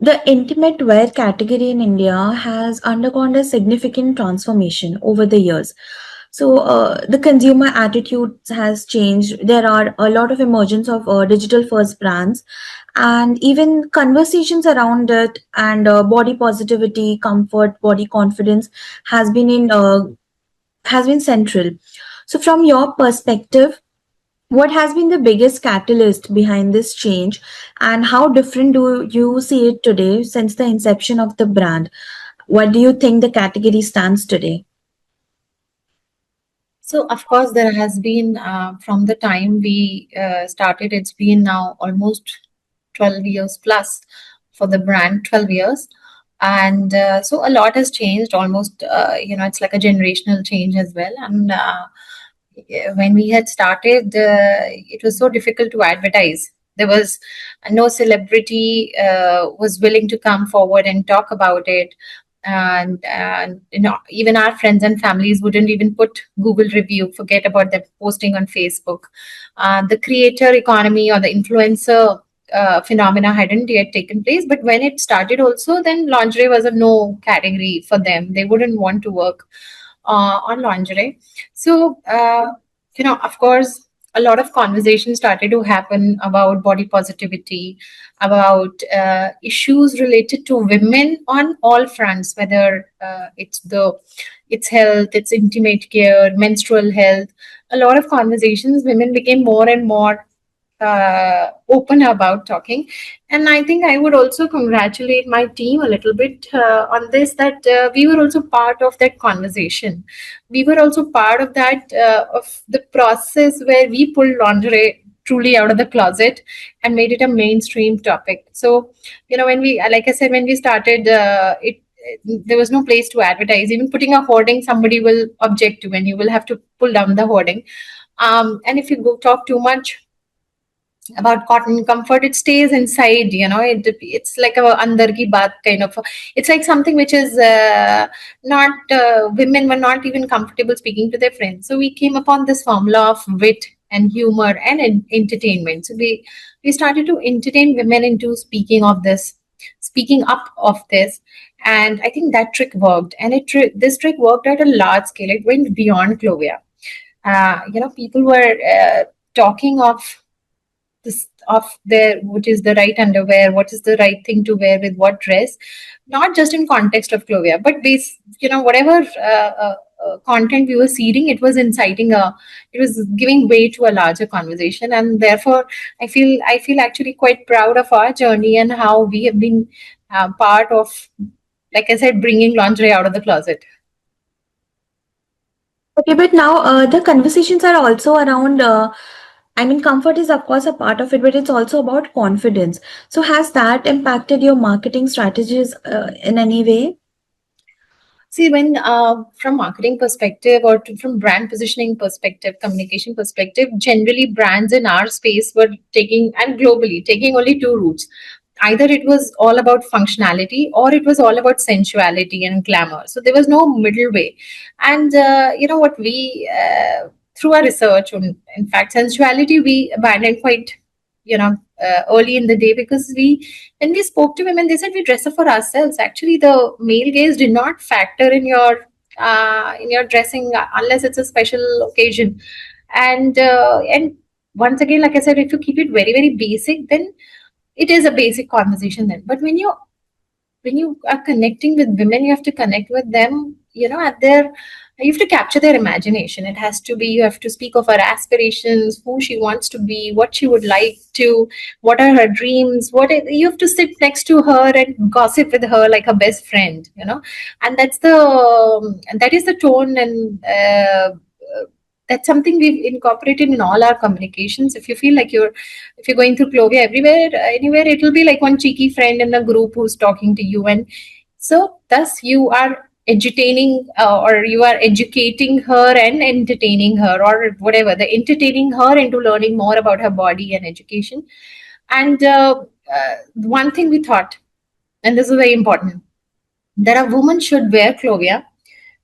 The intimate wear category in India has undergone a significant transformation over the years. So the consumer attitude has changed. There are a lot of emergence of digital first brands, and even conversations around it, and body positivity, comfort, body confidence has been in has been central. So from your perspective, what has been the biggest catalyst behind this change, and how different do you see it today since the inception of the brand? What do you think the category stands today? So, of course, there has been from the time we started, it's been now almost 12 years plus for the brand, 12 years. And so a lot has changed almost, it's like a generational change as well. And when we had started, it was so difficult to advertise. There was no celebrity was willing to come forward and talk about it, and even our friends and families wouldn't even put Google review. Forget about them posting on Facebook. The creator economy or the influencer phenomena hadn't yet taken place. But when it started, also, then lingerie was a no category for them. They wouldn't want to work on lingerie. So, of course, a lot of conversations started to happen about body positivity, about issues related to women on all fronts, whether it's health, it's intimate care, menstrual health. A lot of conversations, women became more and more open about talking. And I think I would also congratulate my team a little bit on this, that we were also part of that conversation. We were also part of that, of the process where we pulled lingerie truly out of the closet and made it a mainstream topic. So, when we, like I said, when we started, there was no place to advertise. Even putting a hoarding, somebody will object to, and you will have to pull down the hoarding. And if you go talk too much about cotton comfort, it stays inside. It's like a andar ki baat kind of. It's like something which is not women were not even comfortable speaking to their friends. So we came upon this formula of wit and humor and entertainment. So we started to entertain women into speaking up of this. And I think that trick worked, and this trick worked at a large scale. It went beyond Clovia. People were talking this of their what is the right underwear, what is the right thing to wear with what dress, not just in context of Clovia, but whatever content we were seeding, it was giving way to a larger conversation. And therefore I feel actually quite proud of our journey and how we have been part of, like I said, bringing lingerie out of the closet. Okay, but now the conversations are also around. I mean, comfort is of course a part of it, but it's also about confidence. So, has that impacted your marketing strategies in any way? See, when from marketing perspective or from brand positioning perspective, communication perspective, generally brands in our space were taking, and globally taking, only two routes. Either it was all about functionality or it was all about sensuality and glamour. So there was no middle way. And you know what we through our research on, in fact, sensuality we abandoned quite early in the day, because when we spoke to women, they said we dress up for ourselves. Actually, the male gaze did not factor in your dressing unless it's a special occasion. And once again, like I said, if you keep it very very basic, then it is a basic conversation then. But when you are connecting with women, you have to connect with them, at their, you have to capture their imagination. It has to be, you have to speak of her aspirations, who she wants to be, what she would like to, what are her dreams, you have to sit next to her and gossip with her like a best friend. And that is the tone. And that's something we've incorporated in all our communications. If you feel like if you're going through Clovia, everywhere, anywhere, it'll be like one cheeky friend in the group who's talking to you. And so thus you are entertaining, or you are educating her and entertaining her, or whatever, the entertaining her into learning more about her body and education. And one thing we thought, and this is very important, that a woman should wear Clovia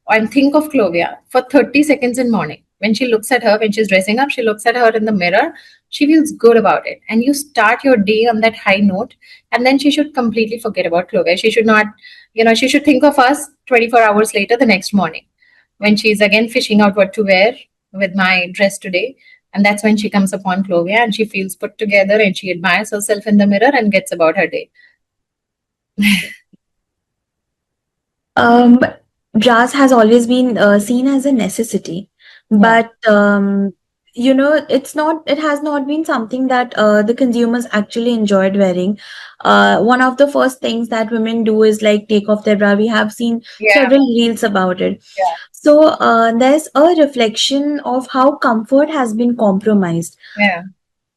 and think of Clovia for 30 seconds in morning. When she looks at her, when she's dressing up, she looks at her in the mirror, she feels good about it. And you start your day on that high note, and then she should completely forget about Clovia. She should not, she should think of us 24 hours later the next morning when she's again fishing out what to wear with my dress today. And that's when she comes upon Clovia and she feels put together and she admires herself in the mirror and gets about her day. Um, Bras has always been seen as a necessity, Yeah, but it's not. It has not been something that the consumers actually enjoyed wearing. One of the first things that women do is like take off their bra. We have seen yeah, several reels about it. yeah, So there's a reflection of how comfort has been compromised. yeah,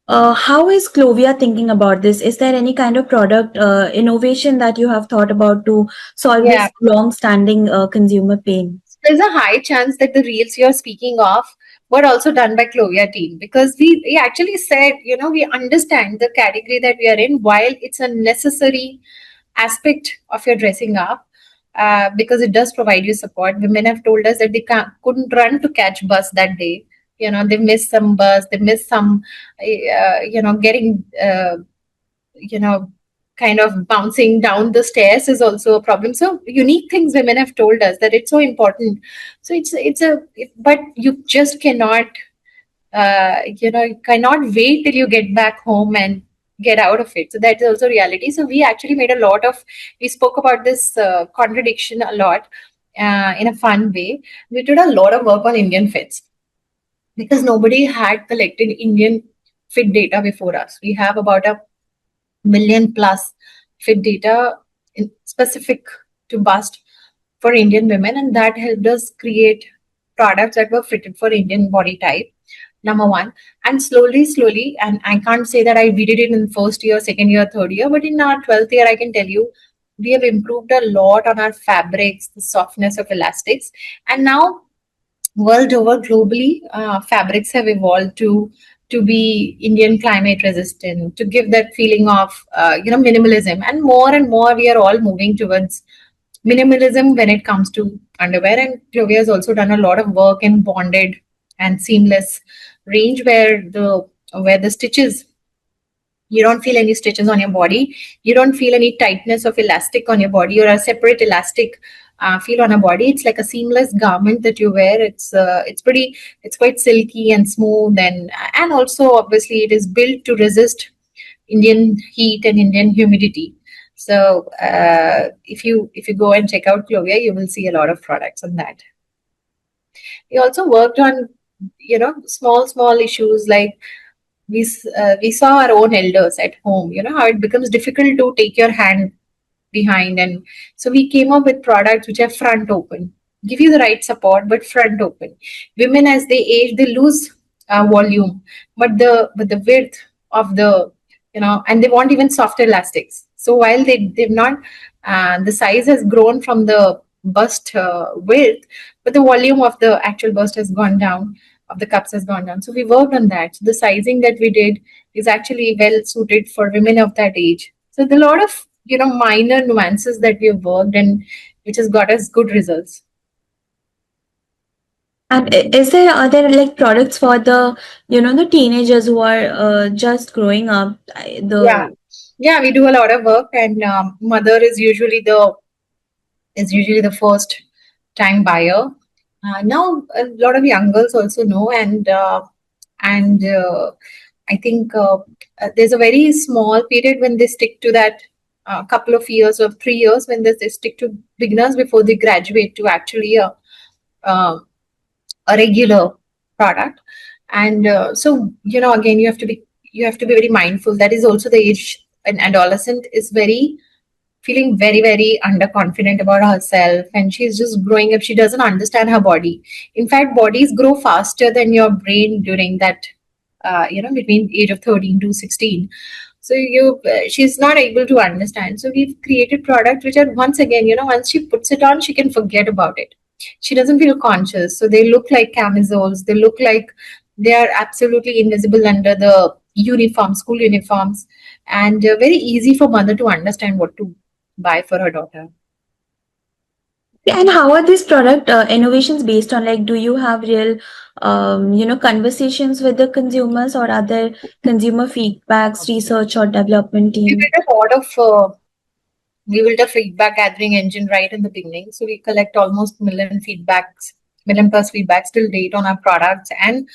How is Clovia thinking about this? Is there any kind of product innovation that you have thought about to solve yeah. this long-standing consumer pain? There's a high chance that the reels you're speaking of were also done by Clovia team, because we actually said, we understand the category that we are in, while it's a necessary aspect of your dressing up, because it does provide you support. Women have told us that they couldn't run to catch bus that day. They missed some bus, they missed some, getting, you know, kind of bouncing down the stairs is also a problem. So unique things women have told us that it's so important. So but you just cannot, you cannot wait till you get back home and get out of it. So that is also reality. So we actually made a lot of, we spoke about this contradiction a lot in a fun way. We did a lot of work on Indian fits because nobody had collected Indian fit data before us. We have about a million plus fit data specific to bust for Indian women, and that helped us create products that were fitted for Indian body type. Number one, and slowly, and I can't say that we did it in first year, second year, third year, but in our 12th year, I can tell you we have improved a lot on our fabrics, the softness of elastics, and now world over globally, fabrics have evolved to be Indian climate resistant, to give that feeling of minimalism, and more we are all moving towards minimalism when it comes to underwear. And Clovia has also done a lot of work in bonded and seamless range, where the stitches, you don't feel any stitches on your body, you don't feel any tightness of elastic on your body or a separate elastic feel on a body. It's like a seamless garment that you wear. It's quite silky and smooth, and also obviously it is built to resist Indian heat and Indian humidity. So if you go and check out Clovia, you will see a lot of products on that. We also worked on small issues like we saw our own elders at home, how it becomes difficult to take your hand behind. And so we came up with products which are front open, give you the right support, but front open. Women, as they age, they lose volume, but the width of and they want even softer elastics. So while they've not, the size has grown from the bust width, but the volume of the actual bust has gone down, of the cups has gone down. So we worked on that. So the sizing that we did is actually well suited for women of that age. So there are a lot of minor nuances that we have worked, and which has got us good results. And are there like products for the teenagers who are just growing up? Yeah, The yeah, we do a lot of work, and mother is usually the first time buyer. Now a lot of young girls also know, and I think there's a very small period when they stick to that couple of years or 3 years when they stick to beginners before they graduate to actually uh, a regular product. And so again, you have to be very mindful. That is also the age an adolescent is very feeling very, very underconfident about herself, and she's just growing up. She doesn't understand her body. In fact, bodies grow faster than your brain during that between age of 13 to 16. So she's not able to understand. So we've created products which are, once again, once she puts it on, she can forget about it. She doesn't feel conscious. So they look like camisoles, they look like they are absolutely invisible under the uniform, school uniforms, and very easy for mother to understand what to buy for her daughter. And how are these product innovations based on? Like, do you have real, conversations with the consumers, or are there consumer feedbacks, research, or development We team? built a lot of we built a feedback gathering engine right in the beginning. So we collect almost million feedbacks, million plus feedbacks till date on our products, and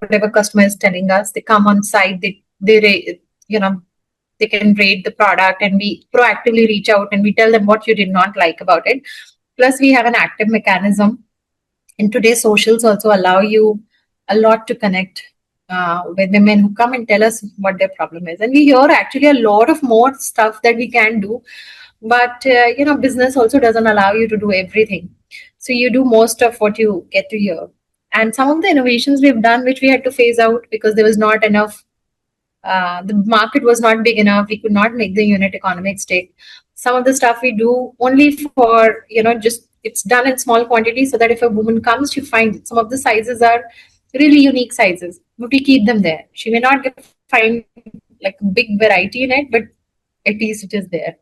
whatever customer is telling us, they come on site, you know they can rate the product, and we proactively reach out and we tell them what you did not like about it. Plus, we have an active mechanism. And today's socials also allow you a lot to connect with women who come and tell us what their problem is. And we hear actually a lot of more stuff that we can do, but business also doesn't allow you to do everything. So you do most of what you get to hear. And some of the innovations we've done, which we had to phase out because there was not enough, the market was not big enough. We could not make the unit economics stick. Some of the stuff we do only for, just it's done in small quantities so that if a woman comes, she finds some of the sizes are really unique sizes, but we keep them there. She may not find like big variety in it, but at least it is there.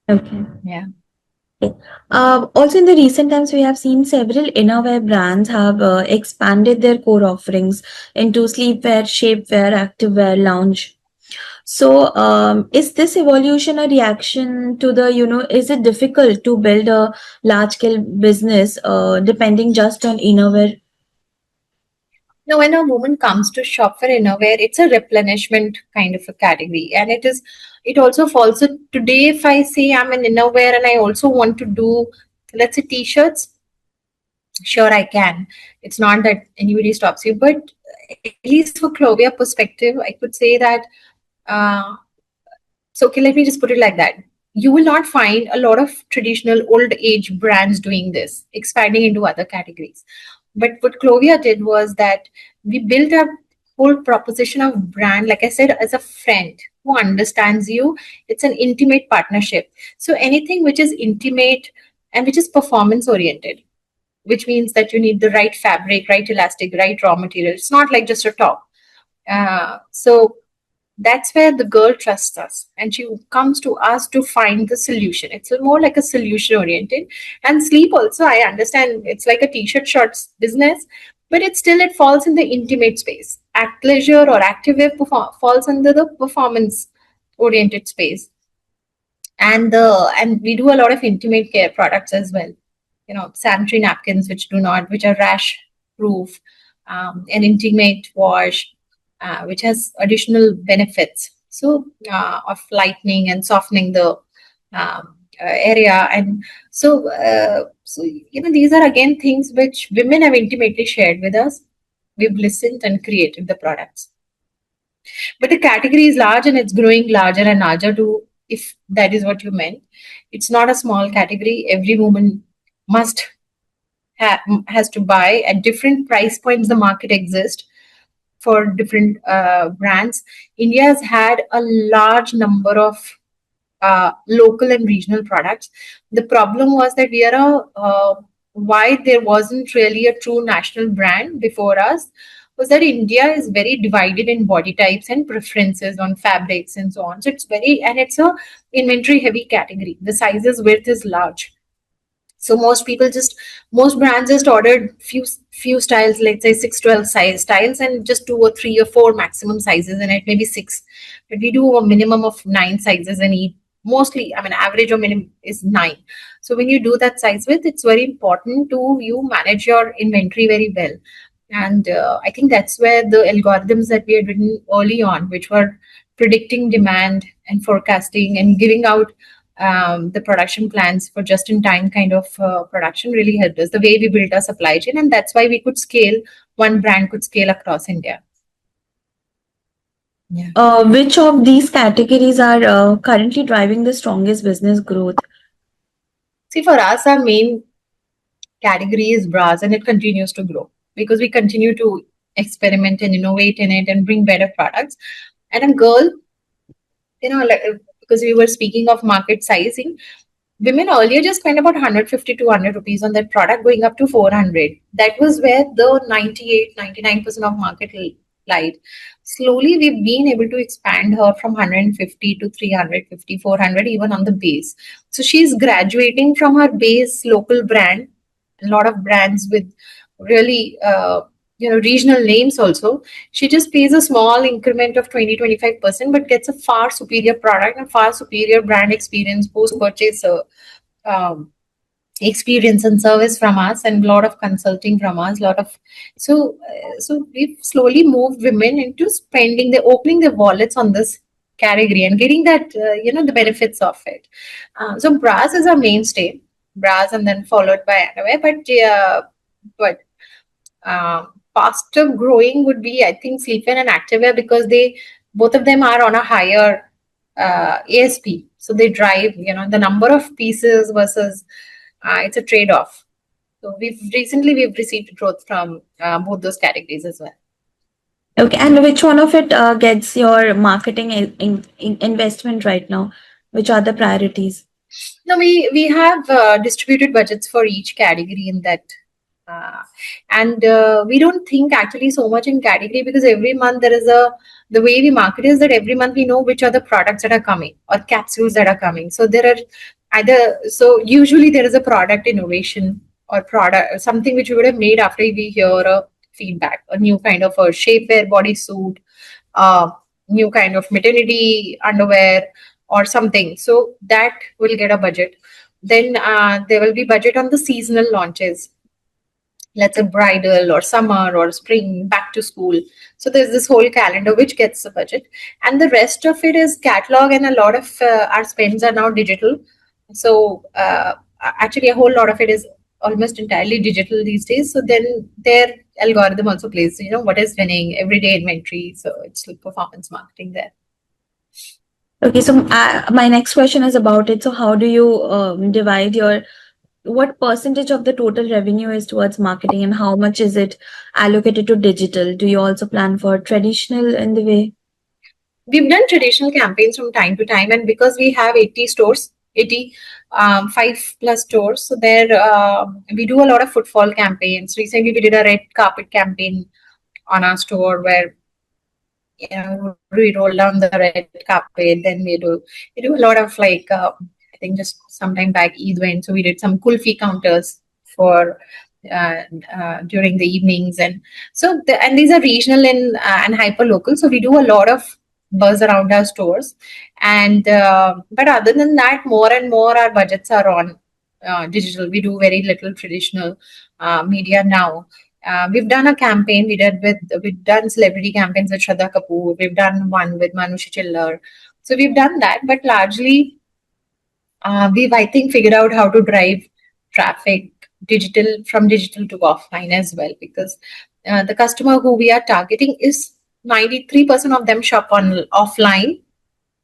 Okay. Yeah. Also, in the recent times, we have seen several innerwear brands have expanded their core offerings into sleepwear, shapewear, activewear, lounge. So, is this evolution a reaction to the, is it difficult to build a large scale business depending just on innerwear? Now, when a woman comes to shop for innerwear, it's a replenishment kind of a category, and it also falls. So today, if I say I'm an innerwear and I also want to do, let's say, t-shirts, sure I can. It's not that anybody stops you, but at least for Clovia perspective, I could say that. Uh, so okay, let me just put it like that. You will not find a lot of traditional old age brands doing this, expanding into other categories. But what Clovia did was that we built a whole proposition of brand, like I said, as a friend who understands you. It's an intimate partnership. So anything which is intimate and which is performance oriented, which means that you need the right fabric, right elastic, right raw material. It's not like just a top. So that's where the girl trusts us and she comes to us to find the solution. It's more like a solution oriented. And sleep also, I understand it's like a t-shirt shorts business, but it falls in the intimate space. Athleisure or activewear falls under the performance oriented space. And we do a lot of intimate care products as well. Sanitary napkins which are rash proof, an intimate wash, which has additional benefits. So of lightening and softening the area. And so these are again things which women have intimately shared with us. We've listened and created the products. But the category is large and it's growing larger and larger too, if that is what you meant. It's not a small category. Every woman must has to buy at different price points. The market exists for different brands. India has had a large number of local and regional products. The problem was that why there wasn't really a true national brand before us was that India is very divided in body types and preferences on fabrics and so on. So it's a inventory heavy category. The sizes width is large. So most brands just ordered few styles, let's say 6-12 size styles, and just 2 or 3 or 4 maximum sizes in it, maybe 6. But we do a minimum of 9 sizes in each. Mostly, I mean, average or minimum is 9. So when you do that size width, it's very important to you manage your inventory very well. And I think that's where the algorithms that we had written early on, which were predicting demand and forecasting and giving out the production plans for just in time kind of production, really helped us. The way we built our supply chain, and that's why we could scale. One brand could scale across India. Yeah. Which of these categories are currently driving the strongest business growth? See, for us, our main category is bras, and it continues to grow because we continue to experiment and innovate in it and bring better products. And a girl, like, because we were speaking of market sizing, women earlier just spent about 150 to 100 rupees on that product, going up to 400. That was where the 98, 99% of market multiplied. Slowly, we've been able to expand her from 150 to 350, 400, even on the base. So she's graduating from her base local brand, a lot of brands with really regional names also. She just pays a small increment of 20-25%, but gets a far superior product and far superior brand experience post purchase um, experience and service from us, and a lot of consulting from us, lot of so we've slowly moved women into spending, they're opening their wallets on this category and getting that the benefits of it. So bras is our mainstay, bras, and then followed by underwear, but faster growing would be, I think, sleepwear and activewear, because they both of them are on a higher ASP. So they drive, the number of pieces versus it's a trade-off. So we've received growth from both those categories as well. Okay, and which one of it gets your marketing investment right now? Which are the priorities? No, we have distributed budgets for each category in that, uh, and we don't think actually so much in category, because every month there is a, the way we market is that every month we know which are the products that are coming or capsules that are coming. So there are either, so usually there is a product innovation or product something which we would have made after we hear a feedback, a new kind of a shapewear bodysuit, uh, new kind of maternity underwear or something. So that will get a budget. Then there will be budget on the seasonal launches, let's say bridal or summer or spring, back to school. So there's this whole calendar which gets the budget, and the rest of it is catalog, and a lot of our spends are now digital. So actually, a whole lot of it is almost entirely digital these days. So then their algorithm also plays, what is winning, everyday inventory. So it's like performance marketing there. Okay, so my next question is about it. So how do you divide your, what percentage of the total revenue is towards marketing and how much is it allocated to digital? Do you also plan for traditional in the way? We've done traditional campaigns from time to time, and because we have 80 stores, 80 5 plus stores, so there we do a lot of footfall campaigns. Recently we did a red carpet campaign on our store where we roll down the red carpet. Then we do a lot of like I think just sometime back Eid went, so we did some kulfi counters for during the evenings, and and these are regional and hyper local. So we do a lot of buzz around our stores, and but other than that, more and more our budgets are on digital. We do very little traditional media now. We've done a campaign. We've done celebrity campaigns with Shraddha Kapoor. We've done one with Manushi Chillar. So we've done that, but largely we've, I think, figured out how to drive traffic digital to offline as well, because the customer who we are targeting is 93% of them shop on offline,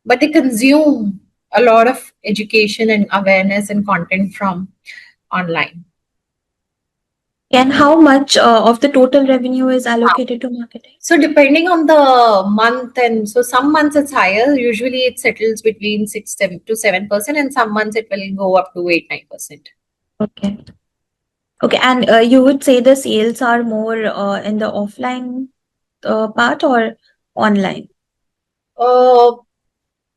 but they consume a lot of education and awareness and content from online. And how much of the total revenue is allocated to marketing? So depending on the month, and so some months it's higher. Usually it settles between 6 to 7%, and some months it will go up to 8-9%. Okay. Okay, and you would say the sales are more in the offline part or online? Uh,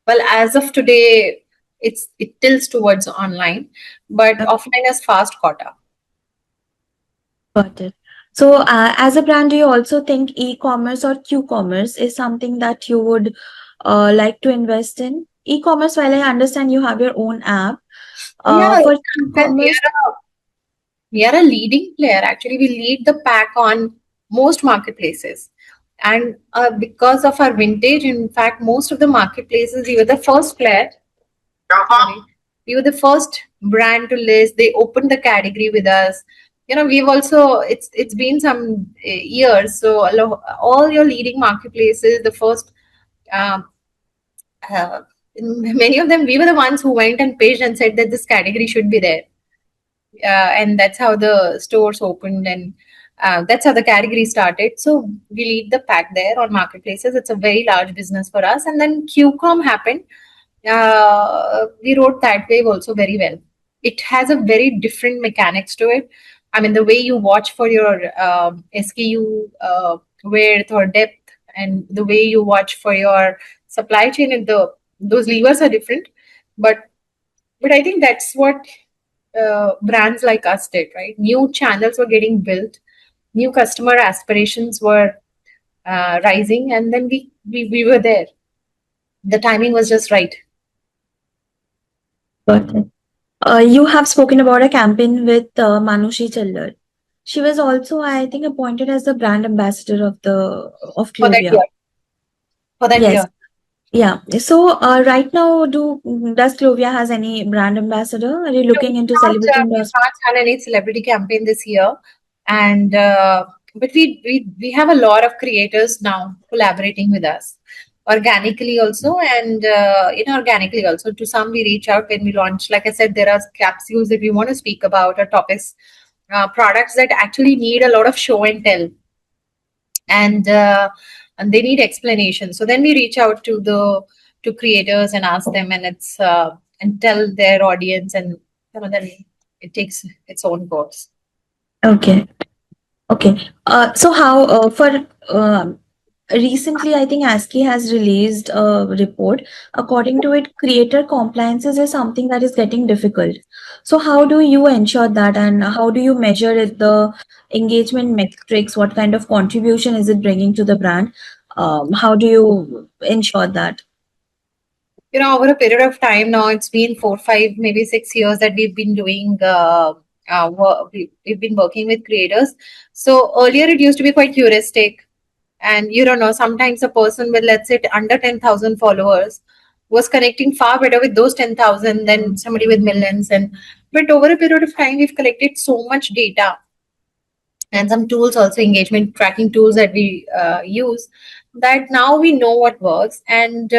well, as of today, it tilts towards online, but Okay, offline is fast caught up. got it. So, as a brand, do you also think e-commerce or Q-commerce is something that you would like to invest in? E-commerce, while I understand you have your own app, Yeah, for well, Q-commerce, we are a leading player. Actually, we lead the pack on most marketplaces. And because of our vintage, in fact, most of the marketplaces, we were the first player. Sorry. We were the first brand to list. They opened the category with us. We've also, it's been some years. So all your leading marketplaces, the first, um, uh, many of them, we were the ones who went and pitched and said that this category should be there, and that's how the stores opened, and that's how the category started. So we lead the pack there on marketplaces. It's a very large business for us. And then QCom happened. We wrote that wave also very well. It has a very different mechanics to it. I mean, the way you watch for your SKU width or depth and the way you watch for your supply chain, and the those levers are different. But I think that's what brands like us did, right? New channels were getting built, new customer aspirations were rising, and then we were there. The timing was just right. Got it. You have spoken about a campaign with Manushi Chillar. She was also, I think, appointed as the brand ambassador of For that year. Clovia. For that Yes. year. Yeah. So right now, does Clovia has any brand ambassador? Are you No, looking into celebrity we've endorsement? not done any celebrity campaign this year, and but we have a lot of creators now collaborating with us, organically also and inorganically also. To some, we reach out when we launch. Like I said, there are capsules that we want to speak about, or topics, products that actually need a lot of show and tell, and and they need explanation. So then we reach out to the to creators and ask them, and it's and tell their audience, and then it takes its own course. Okay. Okay. So how for recently, I think ASCII has released a report. According to it, creator compliances is something that is getting difficult. So how do you ensure that, and how do you measure it, the engagement metrics? What kind of contribution is it bringing to the brand? How do you ensure that? Over a period of time now, it's been 4, 5, maybe 6 years that we've been doing. We've been working with creators. So earlier it used to be quite heuristic, and you don't know, sometimes a person with, let's say, under 10,000 followers was connecting far better with those 10,000 than somebody with millions. And but over a period of time, we've collected so much data, and some tools also, engagement tracking tools that we use, that now we know what works. And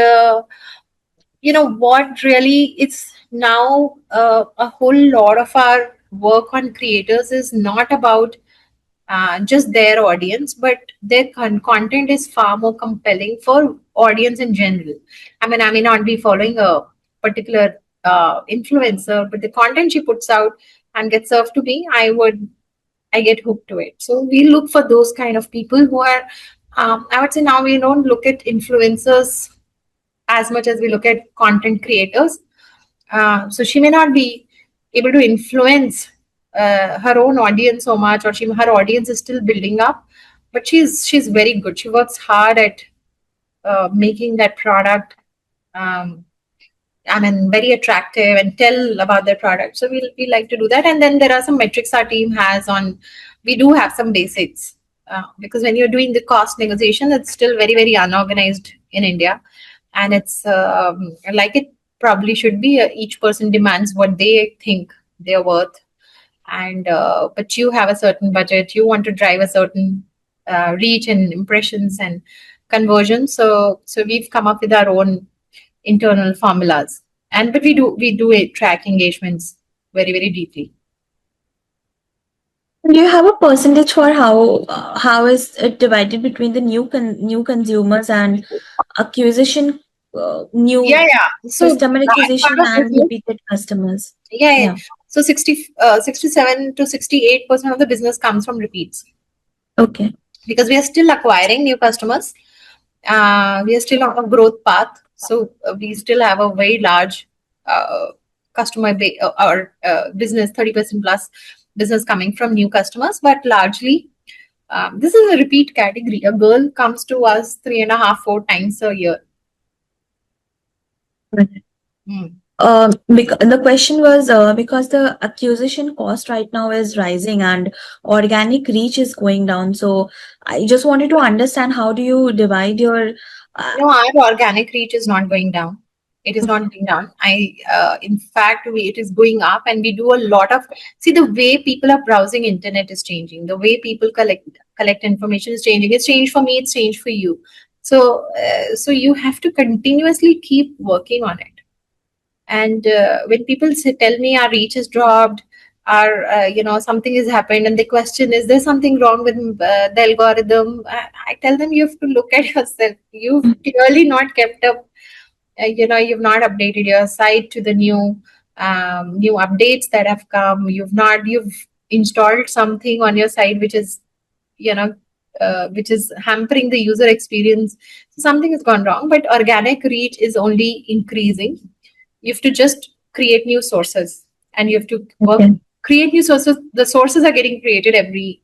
what really, it's now a whole lot of our work on creators is not about just their audience, but their content is far more compelling for audience in general. I mean, I may not be following a particular influencer, but the content she puts out and gets served to me, I get hooked to it. So we look for those kind of people who are, I would say now we don't look at influencers as much as we look at content creators. So she may not be able to influence her own audience so much, or her audience is still building up, but she's very good. She works hard at making that product. Um, I mean, very attractive, and tell about their product. So we like to do that. And then there are some metrics our team has on. We do have some basics, because when you're doing the cost negotiation, it's still very very unorganized in India, and it's like it probably should be. Each person demands what they think they're worth, and but you have a certain budget. You want to drive a certain reach and impressions and conversion. So we've come up with our own internal formulas, and but we do track engagements very very deeply. Do you have a percentage for how is it divided between the new consumers and acquisition, Yeah, new yeah. So customer that part acquisition of and business, repeated customers? yeah, yeah. Yeah. So 67 to 68% of the business comes from repeats, Okay. because we are still acquiring new customers. We are still on a growth path, so we still have a very large uh, customer base, or business, 30% plus business coming from new customers, but largely this is a repeat category. A girl comes to us 3.5, 4 times a year. Hmm. The question was because the acquisition cost right now is rising and organic reach is going down. So I just wanted to understand, how do you divide your uh, No, our organic reach is not going down. It is not okay. going down. In fact, it is going up, and we do a lot of. See, the way people are browsing internet is changing. The way people collect information is changing. It's changed for me. It's changed for you. So you have to continuously keep working on it. And when people tell me our reach has dropped, our something has happened, and the question is there something wrong with the algorithm, I tell them you have to look at yourself. You've clearly not kept up. You've not updated your site to the new updates that have come. You've installed something on your site which is you know which is hampering the user experience. So something has gone wrong, but organic reach is only increasing. You have to just create new sources, and you have to work, Okay. create new sources. The sources are getting created every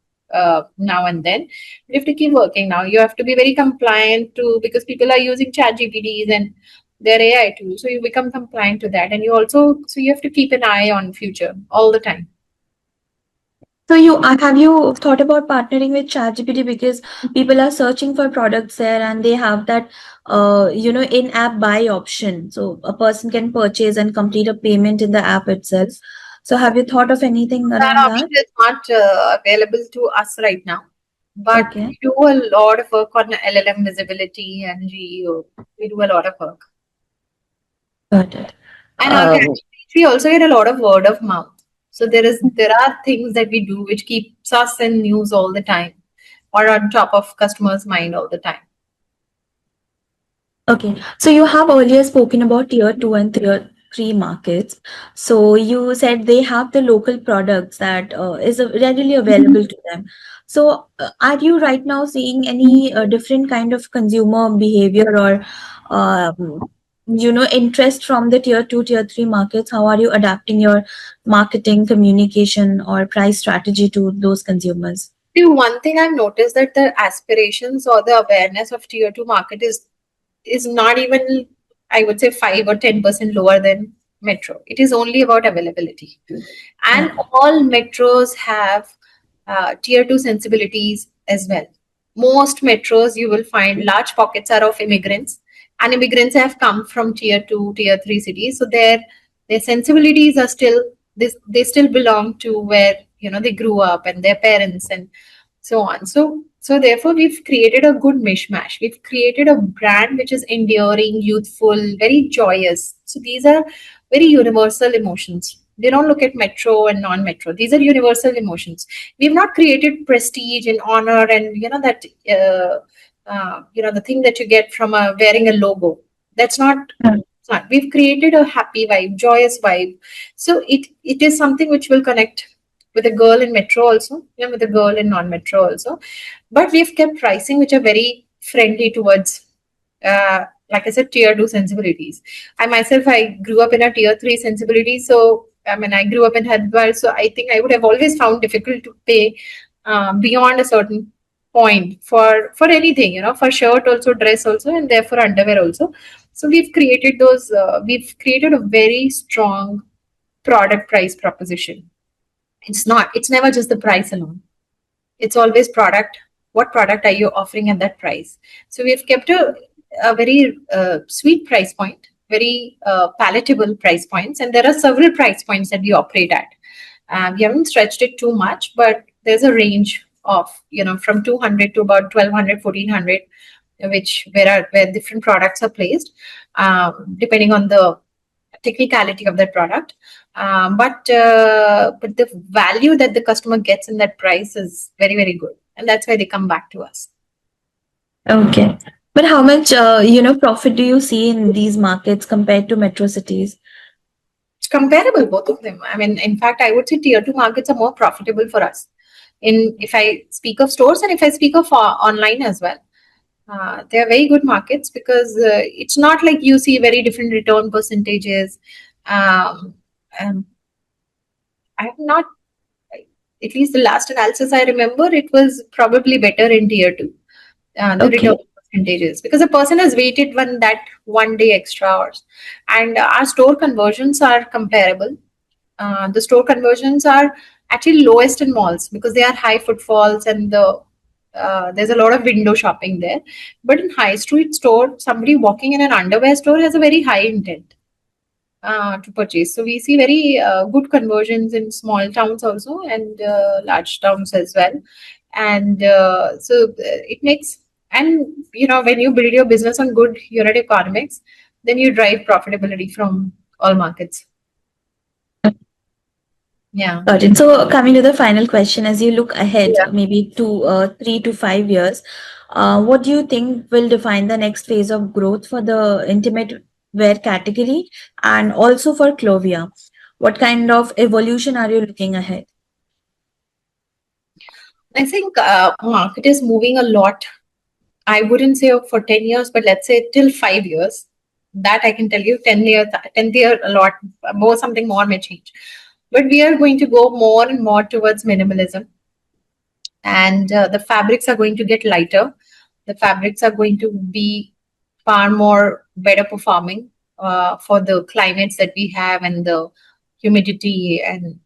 now and then. You have to keep working now. You have to be very compliant to, because people are using chat GPTs and their AI tools. So you become compliant to that. And you also, so you have to keep an eye on future all the time. So you have you thought about partnering with ChatGPT because people are searching for products there and they have that in-app buy option. So a person can purchase and complete a payment in the app itself. So have you thought of anything That around option that? is not available to us right now, but Okay, we do a lot of work on LLM visibility, and we do a lot of work. got it. And Um, organically, we also get a lot of word of mouth. So there are things that we do which keeps us in news all the time, or on top of customers' mind all the time. Okay, so you have earlier spoken about tier two and tier three markets. So you said they have the local products that is readily available to them. So are you right now seeing any different kind of consumer behavior or interest from the tier two, tier three markets? How are you adapting your marketing, communication, or price strategy to those consumers? See, one thing I've noticed that the aspirations or the awareness of tier two market is not even, I would say, 5 or 10% lower than metro. It is only about availability. And Yeah. all metros have tier two sensibilities as well. Most metros, you will find large pockets are of immigrants, and immigrants have come from tier two, tier three cities. So their sensibilities are still this, they still belong to where they grew up and their parents and so on. So therefore we've created a good mishmash. We've created a brand which is enduring, youthful, very joyous. So these are very universal emotions. They don't look at metro and non-metro. These are universal emotions. We've not created prestige and honor and that the thing that you get from wearing a logo. That's not. It's not. We've created a happy vibe, joyous vibe. So it is something which will connect with a girl in metro also, with a girl in non-metro also. But we've kept pricing which are very friendly towards, like I said, tier two sensibilities. I myself, I grew up in a tier three sensibility. So, I mean, I grew up in Hyderabad. So I think I would have always found difficult to pay beyond a certain point for anything, for shirt also, dress also, and therefore underwear also. So we've created a very strong product price proposition. It's never just the price alone. It's always product. What product are you offering at that price? So we've kept a very sweet price point, very palatable price points, and there are several price points that we operate at. We haven't stretched it too much, but there's a range of from 200 to about 1200, 1400, which where different products are placed, depending on the technicality of that product. But the value that the customer gets in that price is very, very good, and that's why they come back to us. Okay. But how much, profit do you see in these markets compared to metro cities? It's comparable, both of them. I mean, in fact, I would say tier two markets are more profitable for us. In If I speak of stores and if I speak of online as well, they are very good markets because it's not like you see very different return percentages. Um, um, I have not, at least the last analysis I remember, it was probably better in tier two, the return Okay. percentages, because a person has waited that 1 day extra hours, and our store conversions are comparable. The store conversions are actually lowest in malls because they are high footfalls and there's a lot of window shopping there. But in high street store, somebody walking in an underwear store has a very high intent to purchase. So we see very good conversions in small towns also, and large towns as well. And it makes, and when you build your business on good unit economics, then you drive profitability from all markets. Yeah. Got it. So coming to the final question, as you look ahead, Yeah. maybe to 3 to 5 years, what do you think will define the next phase of growth for the intimate wear category and also for Clovia? What kind of evolution are you looking ahead? I think market is moving a lot. I wouldn't say for 10 years, but let's say till 5 years. That I can tell you, 10 years, 10th year, a lot more, something more may change. But we are going to go more and more towards minimalism, and the fabrics are going to get lighter. The fabrics are going to be far more better performing for the climates that we have and the humidity and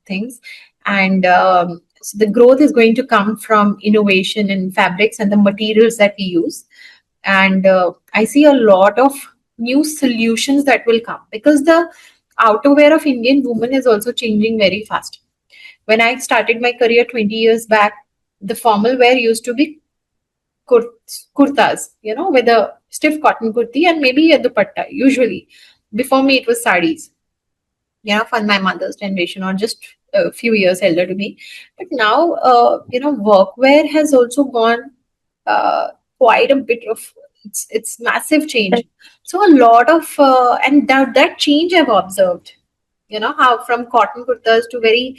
things. And so the growth is going to come from innovation in fabrics and the materials that we use. And I see a lot of new solutions that will come because the outerwear of Indian women is also changing very fast. When I started my career 20 years back, the formal wear used to be kurtas, with a stiff cotton kurti and maybe a dupatta. Usually, before me, it was saris, from my mother's generation or just a few years elder to me. But now, workwear has also gone uh, quite a bit of it's massive change. So a lot of and that change I've observed. How from cotton kurtas to very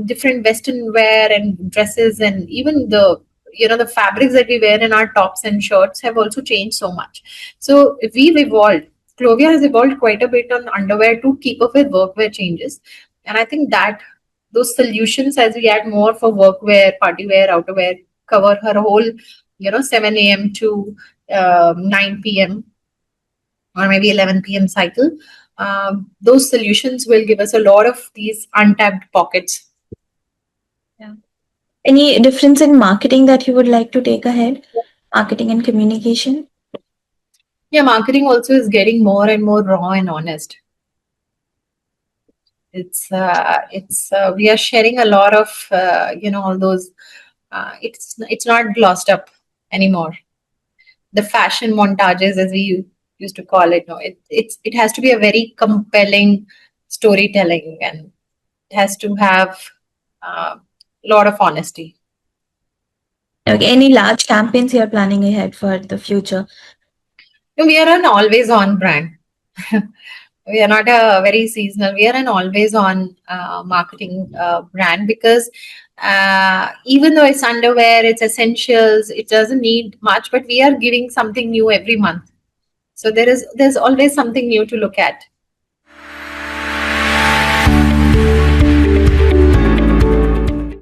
different western wear and dresses, and even the fabrics that we wear in our tops and shirts have also changed so much. So if we've evolved, Clovia has evolved quite a bit on underwear to keep up with workwear changes. And I think that those solutions, as we add more for workwear, party wear, outerwear, cover her whole 7 a.m. to 9 p.m. or maybe 11 p.m. cycle. Those solutions will give us a lot of these untapped pockets. Yeah. Any difference in marketing that you would like to take ahead? Marketing and communication? Yeah, marketing also is getting more and more raw and honest. It's we are sharing a lot of all those. It's not glossed up anymore. The fashion montages, as we used to call it, no, it has to be a very compelling storytelling, and it has to have a lot of honesty. Okay, any large campaigns you're planning ahead for the future? No, we are an always on brand. We are not a very seasonal. We are an always on marketing brand because even though it's underwear, it's essentials, it doesn't need much, but we are giving something new every month. So there's always something new to look at.